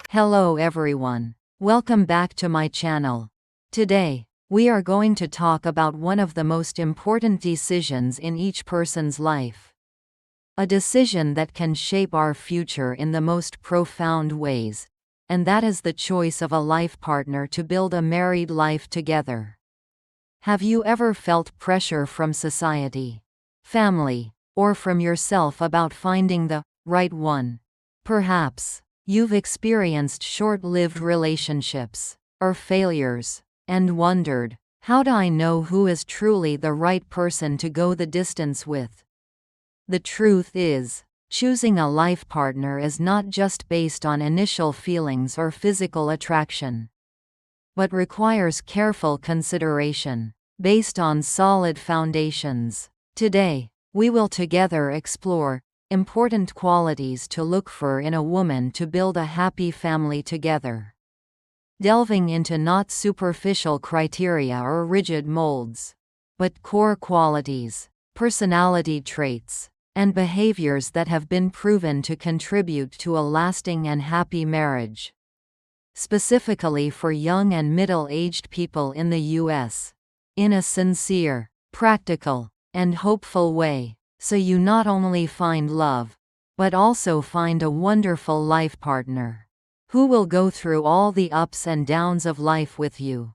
Hello everyone. Welcome back to my channel. Today, we are going to talk about one of the most important decisions in each person's life. A decision that can shape our future in the most profound ways, and that is the choice of a life partner to build a married life together. Have you ever felt pressure from society, family, or from yourself about finding the right one? Perhaps you've experienced short-lived relationships, or failures, and wondered, how do I know who is truly the right person to go the distance with? The truth is, choosing a life partner is not just based on initial feelings or physical attraction, but requires careful consideration, based on solid foundations. Today, we will together explore important qualities to look for in a woman to build a happy family together. Delving into not superficial criteria or rigid molds, but core qualities, personality traits, and behaviors that have been proven to contribute to a lasting and happy marriage. Specifically for young and middle-aged people in the U.S. In a sincere, practical, and hopeful way, so you not only find love, but also find a wonderful life partner who will go through all the ups and downs of life with you.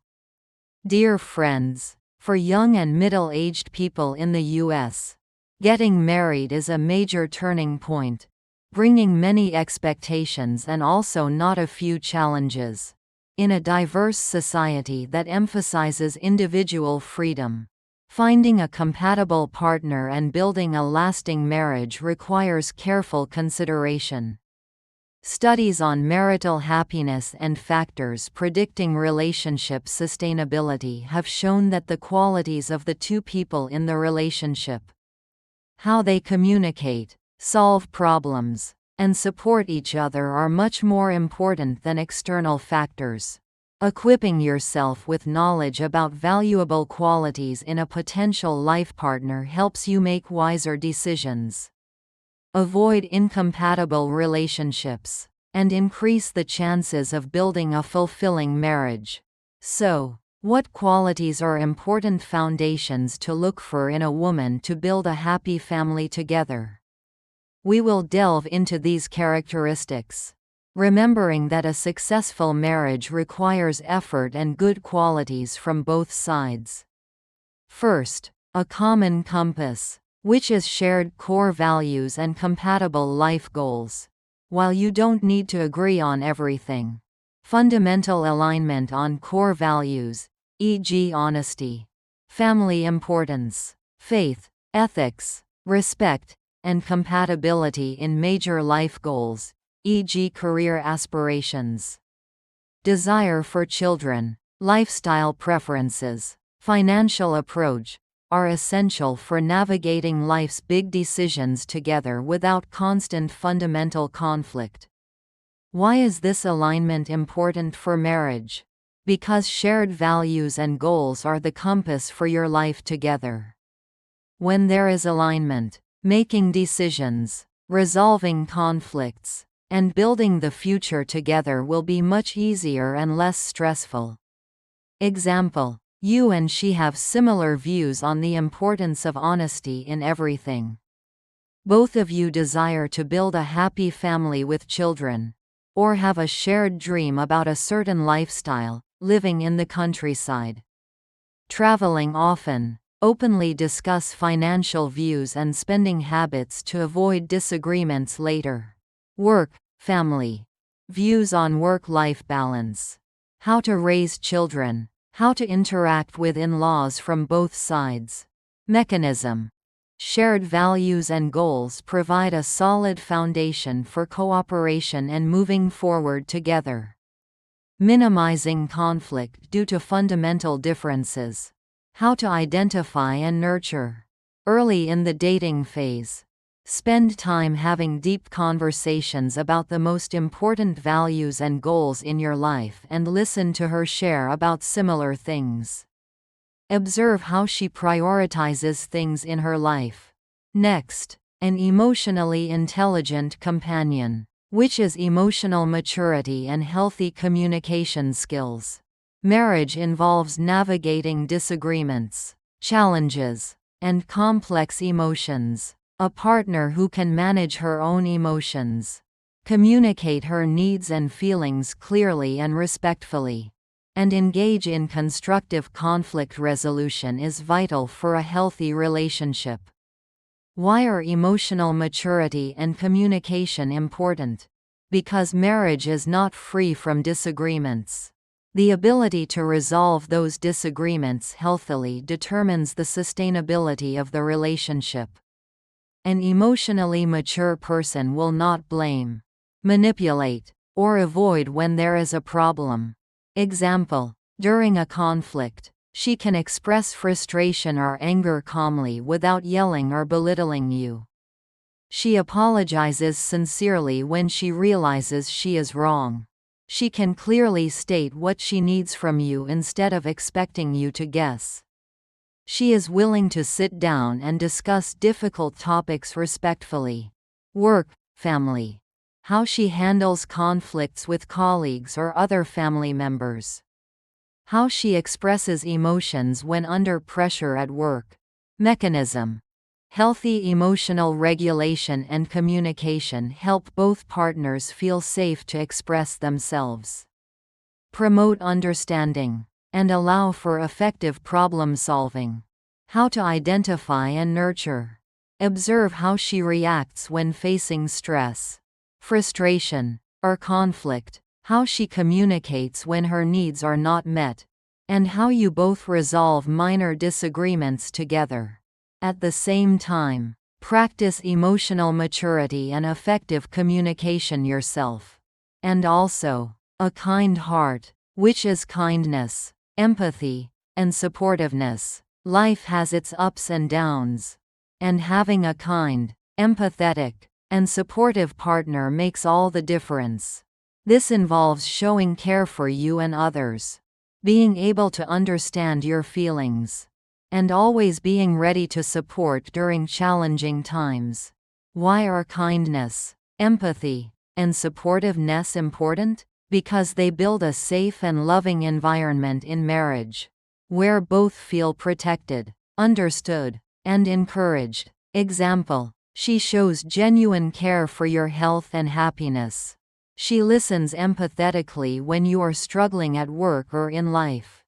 Dear friends, for young and middle-aged people in the U.S., getting married is a major turning point, bringing many expectations and also not a few challenges. In a diverse society that emphasizes individual freedom, finding a compatible partner and building a lasting marriage requires careful consideration. Studies on marital happiness and factors predicting relationship sustainability have shown that the qualities of the two people in the relationship, how they communicate, solve problems, and support each other are much more important than external factors. Equipping yourself with knowledge about valuable qualities in a potential life partner helps you make wiser decisions, avoid incompatible relationships, and increase the chances of building a fulfilling marriage. So, what qualities are important foundations to look for in a woman to build a happy family together? We will delve into these characteristics, remembering that a successful marriage requires effort and good qualities from both sides. First, a common compass, which is shared core values and compatible life goals. While you don't need to agree on everything, fundamental alignment on core values, e.g., honesty, family importance, faith, ethics, respect, and compatibility in major life goals, e.g., career aspirations, desire for children, lifestyle preferences, financial approach, are essential for navigating life's big decisions together without constant fundamental conflict. Why is this alignment important for marriage? Because shared values and goals are the compass for your life together. When there is alignment, making decisions, resolving conflicts, and building the future together will be much easier and less stressful. Example: you and she have similar views on the importance of honesty in everything. Both of you desire to build a happy family with children, or have a shared dream about a certain lifestyle, living in the countryside, traveling often, openly discuss financial views and spending habits to avoid disagreements later. Work, family, views on work-life balance, how to raise children, how to interact with in-laws from both sides. Mechanism: shared values and goals provide a solid foundation for cooperation and moving forward together. Minimizing conflict due to fundamental differences, how to identify and nurture. Early in the dating phase, spend time having deep conversations about the most important values and goals in your life and listen to her share about similar things. Observe how she prioritizes things in her life. Next, an emotionally intelligent companion. which is emotional maturity and healthy communication skills. Marriage involves navigating disagreements, challenges, and complex emotions. A partner who can manage her own emotions, communicate her needs and feelings clearly and respectfully, and engage in constructive conflict resolution is vital for a healthy relationship. Why are emotional maturity and communication important? Because marriage is not free from disagreements. The ability to resolve those disagreements healthily determines the sustainability of the relationship. An emotionally mature person will not blame, manipulate, or avoid when there is a problem. Example: during a conflict, she can express frustration or anger calmly without yelling or belittling you. She apologizes sincerely when she realizes she is wrong. She can clearly state what she needs from you instead of expecting you to guess. She is willing to sit down and discuss difficult topics respectfully. Work, family. How she handles conflicts with colleagues or other family members. How she expresses emotions when under pressure at work. Mechanism. Healthy emotional regulation and communication help both partners feel safe to express themselves. Promote understanding and allow for effective problem solving. How to identify and nurture. Observe how she reacts when facing stress, frustration, or conflict, how she communicates when her needs are not met, and how you both resolve minor disagreements together. At the same time, practice emotional maturity and effective communication yourself. And also, a kind heart, which is kindness, empathy, and supportiveness. Life has its ups and downs. And having a kind, empathetic, and supportive partner makes all the difference. This involves showing care for you and others, being able to understand your feelings, and always being ready to support during challenging times. Why are kindness, empathy, and supportiveness important? Because they build a safe and loving environment in marriage, where both feel protected, understood, and encouraged. Example: she shows genuine care for your health and happiness. She listens empathetically when you are struggling at work or in life.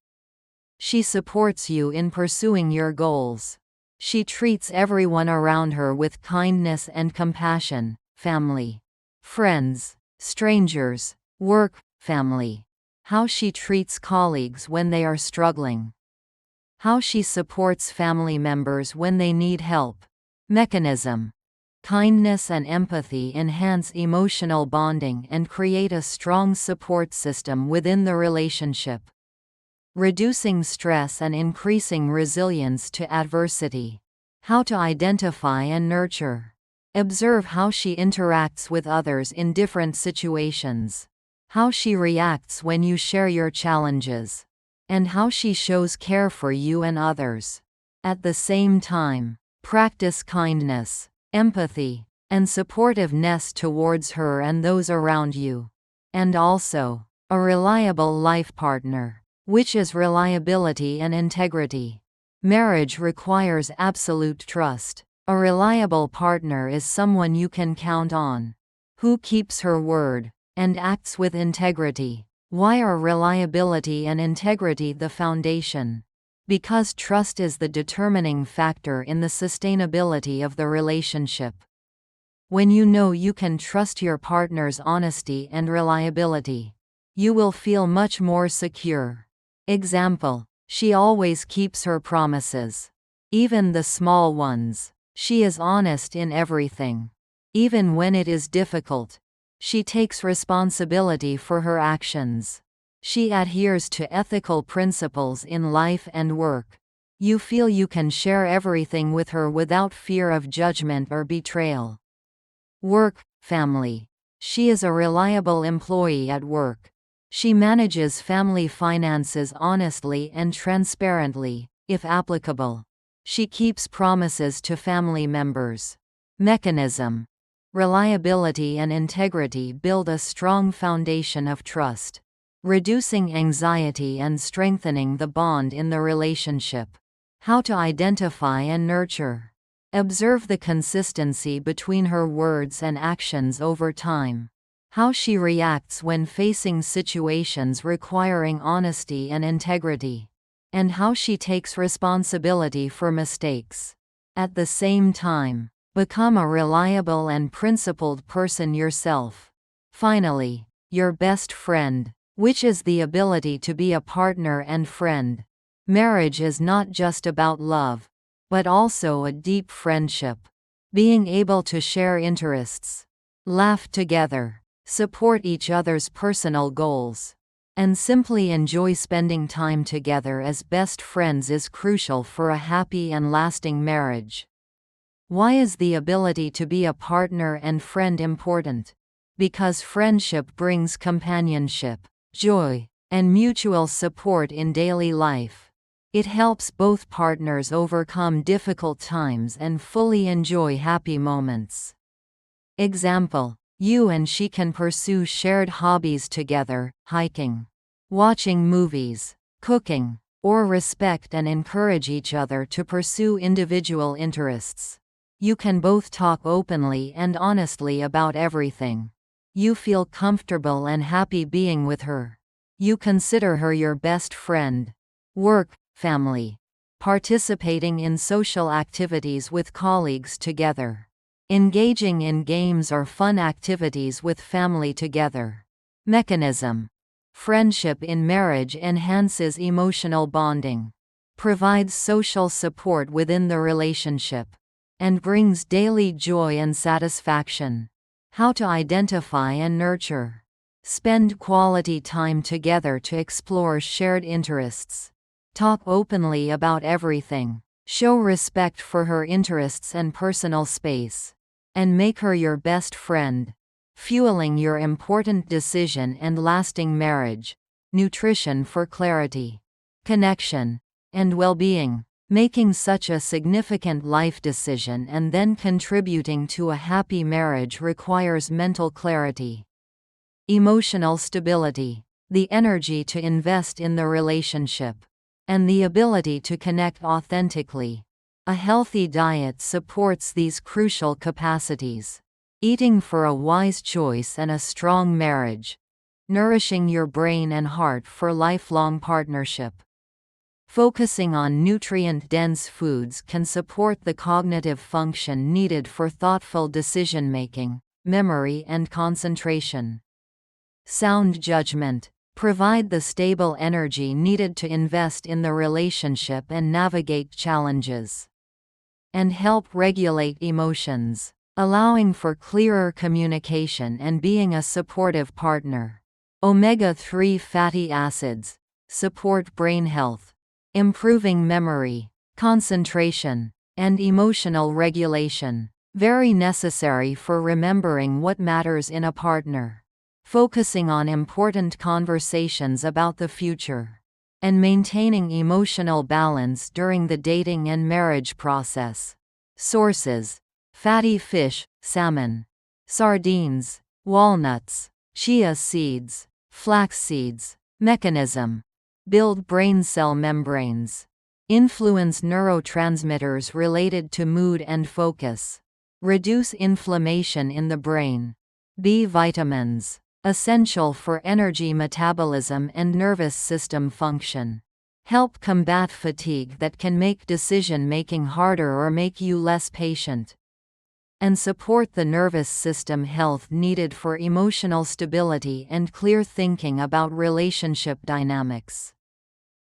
She supports you in pursuing your goals. She treats everyone around her with kindness and compassion. Family, friends, strangers, work, family. How she treats colleagues when they are struggling. How she supports family members when they need help. Mechanism. Kindness and empathy enhance emotional bonding and create a strong support system within the relationship, reducing stress and increasing resilience to adversity. How to identify and nurture. Observe how she interacts with others in different situations. How she reacts when you share your challenges. And how she shows care for you and others. At the same time, practice kindness, empathy, and supportiveness towards her and those around you. And also, a reliable life partner, which is reliability and integrity. Marriage requires absolute trust. A reliable partner is someone you can count on, who keeps her word and acts with integrity. Why are reliability and integrity the foundation? Because trust is the determining factor in the sustainability of the relationship. When you know you can trust your partner's honesty and reliability, you will feel much more secure. Example: she always keeps her promises, even the small ones. She is honest in everything, even when it is difficult. She takes responsibility for her actions. She adheres to ethical principles in life and work. You feel you can share everything with her without fear of judgment or betrayal. Work, family. She is a reliable employee at work. She manages family finances honestly and transparently, if applicable. She keeps promises to family members. Mechanism. Reliability and integrity build a strong foundation of trust, reducing anxiety and strengthening the bond in the relationship. How to identify and nurture. Observe the consistency between her words and actions over time. How she reacts when facing situations requiring honesty and integrity. And how she takes responsibility for mistakes. At the same time, become a reliable and principled person yourself. Finally, your best friend, which is the ability to be a partner and friend. Marriage is not just about love, but also a deep friendship. Being able to share interests, laugh together, support each other's personal goals, and simply enjoy spending time together as best friends is crucial for a happy and lasting marriage. Why is the ability to be a partner and friend important? Because friendship brings companionship, joy, and mutual support in daily life. It helps both partners overcome difficult times and fully enjoy happy moments. Example: you and she can pursue shared hobbies together, hiking, watching movies, cooking, or respect and encourage each other to pursue individual interests. You can both talk openly and honestly about everything. You feel comfortable and happy being with her. You consider her your best friend. Work, family. Participating in social activities with colleagues together. Engaging in games or fun activities with family together. Mechanism. Friendship in marriage enhances emotional bonding, provides social support within the relationship, and brings daily joy and satisfaction. How to identify and nurture. Spend quality time together to explore shared interests. Talk openly about everything. Show respect for her interests and personal space. And make her your best friend. Fueling your important decision and lasting marriage. Nutrition for clarity, connection, and well-being. Making such a significant life decision and then contributing to a happy marriage requires mental clarity. Emotional stability. The energy to invest in the relationship. And the ability to connect authentically. A healthy diet supports these crucial capacities. Eating for a wise choice and a strong marriage. Nourishing your brain and heart for lifelong partnership. Focusing on nutrient-dense foods can support the cognitive function needed for thoughtful decision-making, memory and concentration. Sound judgment. Provide the stable energy needed to invest in the relationship and navigate challenges. And help regulate emotions, allowing for clearer communication and being a supportive partner. Omega-3 fatty acids support brain health, improving memory, concentration, and emotional regulation. Very necessary for remembering what matters in a partner. Focusing on important conversations about the future. And maintaining emotional balance during the dating and marriage process. Sources: fatty fish, salmon, sardines, walnuts, chia seeds, flax seeds. Mechanism: build brain cell membranes. Influence neurotransmitters related to mood and focus. Reduce inflammation in the brain. B vitamins. Essential for energy metabolism and nervous system function. Help combat fatigue that can make decision-making harder or make you less patient. And support the nervous system health needed for emotional stability and clear thinking about relationship dynamics.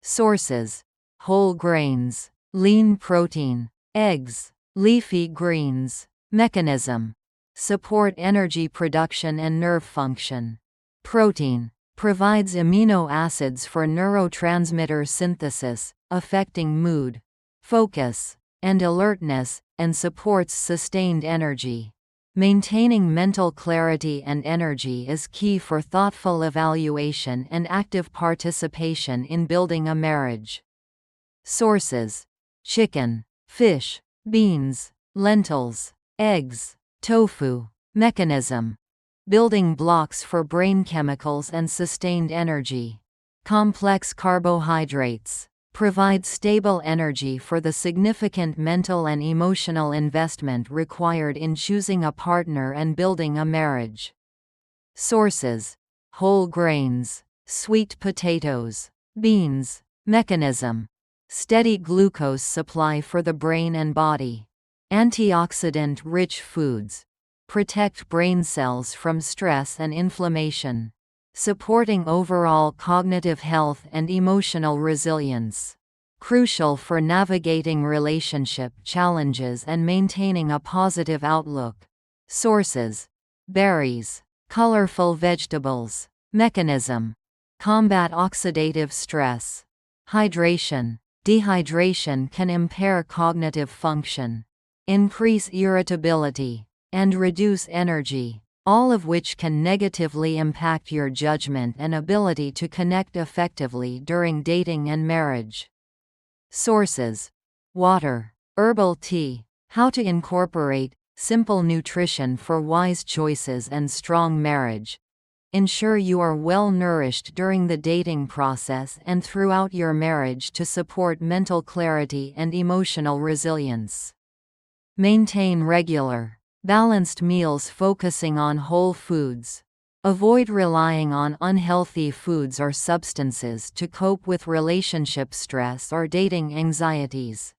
Sources: whole grains, lean protein, eggs, leafy greens. Mechanism: support energy production and nerve function. Protein provides amino acids for neurotransmitter synthesis, affecting mood, focus, and alertness, and supports sustained energy. Maintaining mental clarity and energy is key for thoughtful evaluation and active participation in building a marriage. Sources: chicken, fish, beans, lentils, eggs, tofu, Mechanism. Building blocks for brain chemicals and sustained energy. Complex carbohydrates provide stable energy for the significant mental and emotional investment required in choosing a partner and building a marriage. Sources: whole grains, sweet potatoes, beans. Mechanism: steady glucose supply for the brain and body. Antioxidant-rich foods protect brain cells from stress and inflammation, supporting overall cognitive health and emotional resilience. Crucial for navigating relationship challenges and maintaining a positive outlook. Sources: berries, colorful vegetables. Mechanism: combat oxidative stress. Hydration. Dehydration can impair cognitive function, increase irritability, and reduce energy, all of which can negatively impact your judgment and ability to connect effectively during dating and marriage. Sources: water, herbal tea, how to incorporate simple nutrition for wise choices and strong marriage. Ensure you are well nourished during the dating process and throughout your marriage to support mental clarity and emotional resilience. Maintain regular, balanced meals focusing on whole foods. Avoid relying on unhealthy foods or substances to cope with relationship stress or dating anxieties.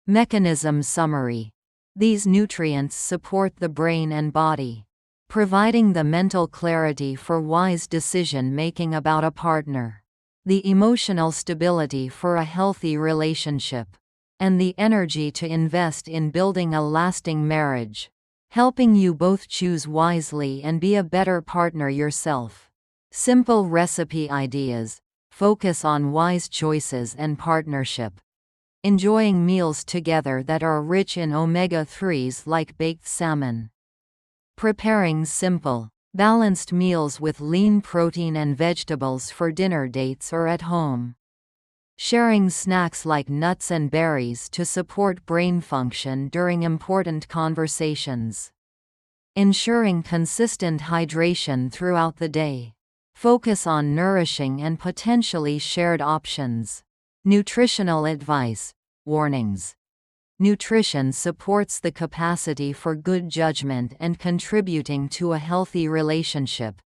Mechanism summary. These nutrients support the brain and body, providing the mental clarity for wise decision-making about a partner, the emotional stability for a healthy relationship, and the energy to invest in building a lasting marriage, helping you both choose wisely and be a better partner yourself. Simple recipe ideas. Focus on wise choices and partnership. Enjoying meals together that are rich in omega-3s like baked salmon. Preparing simple, balanced meals with lean protein and vegetables for dinner dates or at home. Sharing snacks like nuts and berries to support brain function during important conversations. Ensuring consistent hydration throughout the day. Focus on nourishing and potentially shared options. Nutritional advice. Warnings. Nutrition supports the capacity for good judgment and contributing to a healthy relationship.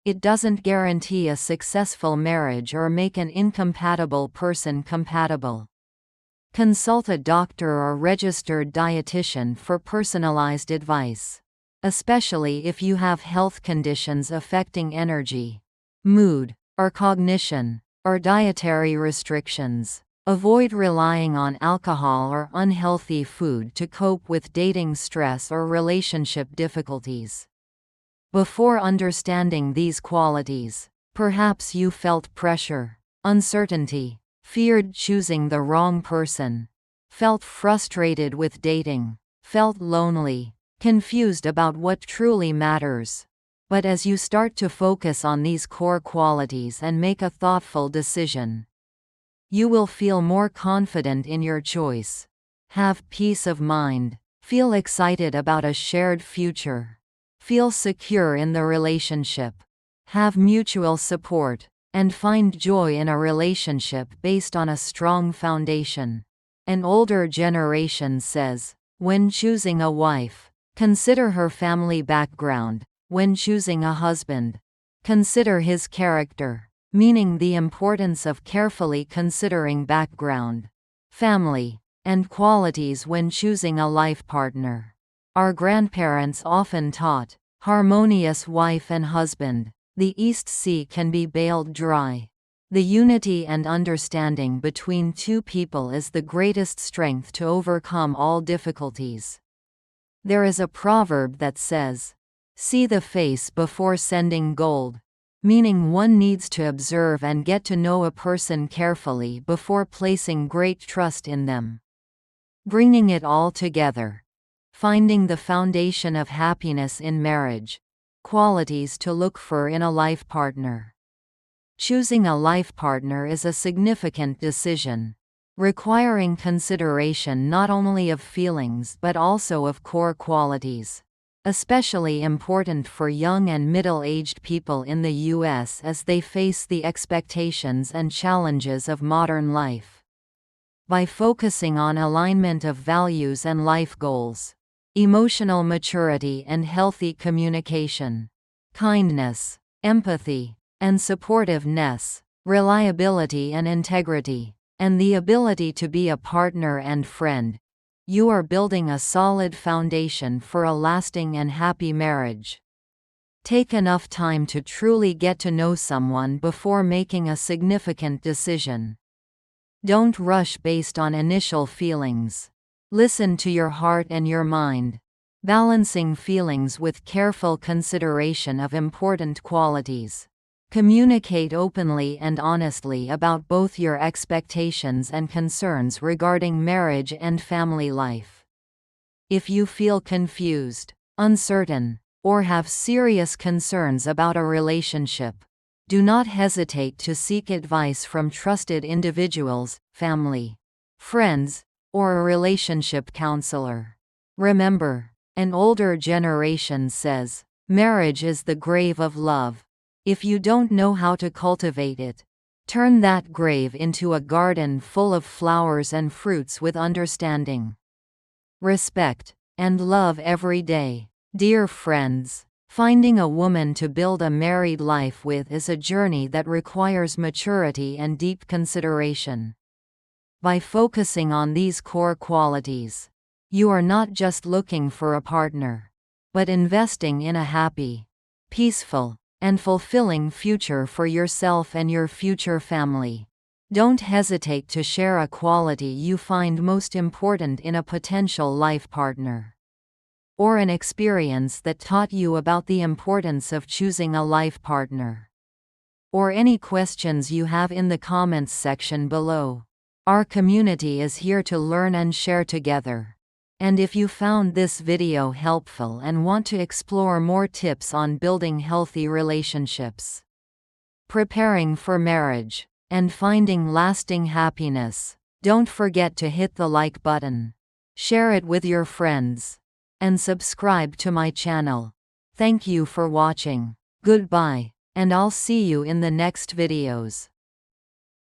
It doesn't guarantee a successful marriage or make an incompatible person compatible. Consult a doctor or registered dietitian for personalized advice, especially if you have health conditions affecting energy, mood, or cognition, or dietary restrictions. Avoid relying on alcohol or unhealthy food to cope with dating stress or relationship difficulties. Before understanding these qualities, perhaps you felt pressure, uncertainty, feared choosing the wrong person, felt frustrated with dating, felt lonely, confused about what truly matters. But as you start to focus on these core qualities and make a thoughtful decision, you will feel more confident in your choice, have peace of mind, feel excited about a shared future, feel secure in the relationship, have mutual support, and find joy in a relationship based on a strong foundation. An older generation says, when choosing a wife, consider her family background. When choosing a husband, consider his character, meaning the importance of carefully considering background, family, and qualities when choosing a life partner. Our grandparents often taught, harmonious wife and husband, the East Sea can be baled dry. The unity and understanding between two people is the greatest strength to overcome all difficulties. There is a proverb that says, "See the face before sending gold," meaning one needs to observe and get to know a person carefully before placing great trust in them. Bringing it all together. Finding the foundation of happiness in marriage. Qualities to look for in a life partner. Choosing a life partner is a significant decision, requiring consideration not only of feelings but also of core qualities. especially important for young and middle-aged people in the US as they face the expectations and challenges of modern life. By focusing on alignment of values and life goals, emotional maturity and healthy communication, kindness, empathy, and supportiveness, reliability and integrity, and the ability to be a partner and friend, you are building a solid foundation for a lasting and happy marriage. Take enough time to truly get to know someone before making a significant decision. Don't rush based on initial feelings. Listen to your heart and your mind, balancing feelings with careful consideration of important qualities. Communicate openly and honestly about both your expectations and concerns regarding marriage and family life. If you feel confused, uncertain, or have serious concerns about a relationship, do not hesitate to seek advice from trusted individuals, family, friends, or a relationship counselor. Remember, an older generation says, "Marriage is the grave of love." If you don't know how to cultivate it, turn that grave into a garden full of flowers and fruits with understanding, respect, and love every day. Dear friends, finding a woman to build a married life with is a journey that requires maturity and deep consideration. By focusing on these core qualities, you are not just looking for a partner, but investing in a happy, peaceful, and fulfilling future for yourself and your future family. Don't hesitate to share a quality you find most important in a potential life partner, or an experience that taught you about the importance of choosing a life partner, or any questions you have in the comments section below. Our community is here to learn and share together. And if you found this video helpful and want to explore more tips on building healthy relationships, preparing for marriage, and finding lasting happiness, don't forget to hit the like button, share it with your friends, and subscribe to my channel. Thank you for watching. Goodbye, and I'll see you in the next videos.